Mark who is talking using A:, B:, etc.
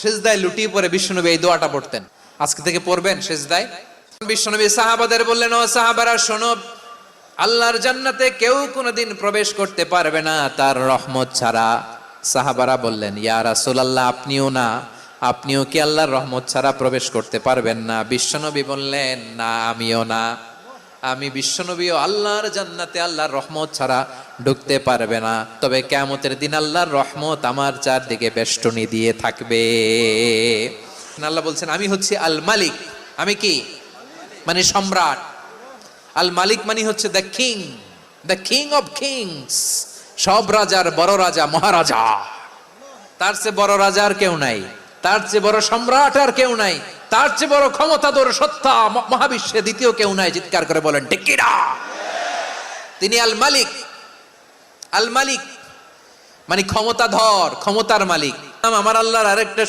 A: সিজদায় লুটিয়ে পড়ে বিশ্বনবী এই দোয়াটা পড়তেন। আজকে থেকে পড়বেন সিজদায়। বিশ্বনবী সাহাবাদের বললেন, ও সাহাবারা শোনো, আল্লাহর জান্নাতে কেউ কোনোদিন প্রবেশ করতে পারবে না তার রহমত ছাড়া। সাহাবারা বললেন, ইয়া রাসূলুল্লাহ, আপনিও না? আপনিও কি আল্লাহর রহমত ছাড়া প্রবেশ করতে পারবেন না? বিশ্বনবী বললেন, না, আমিও না। আমি বিশ্বনবীও আল্লাহর জান্নাতে আল্লাহর রহমত ছাড়া ঢুকতে পারবে না, তবে কিয়ামতের দিন আল্লাহর রহমত আমার চারদিকে বেষ্টনী দিয়ে থাকবে। আল্লাহ বলছেন, আমি হচ্ছি আল মালিক। আমি কি? মানে সম্রাট। আল মালিক মানে হচ্ছে দ্য কিং অফ কিংস, সব রাজার বড় রাজা, মহারাজা। তার চেয়ে বড় রাজা আর কেউ নাই, তার চেয়ে বড় সম্রাট আর কেউ নাই, তার চেয়ে বড় ক্ষমতাধর সত্তা মহাবিশ্বে দ্বিতীয় কেউ নাই। চিৎকার করে বলেন ঠিক কিনা? তিনি আল মালিক। আল মালিক মানে ক্ষমতাধর, ক্ষমতার মালিক। আমার আল্লাহর আরেকটা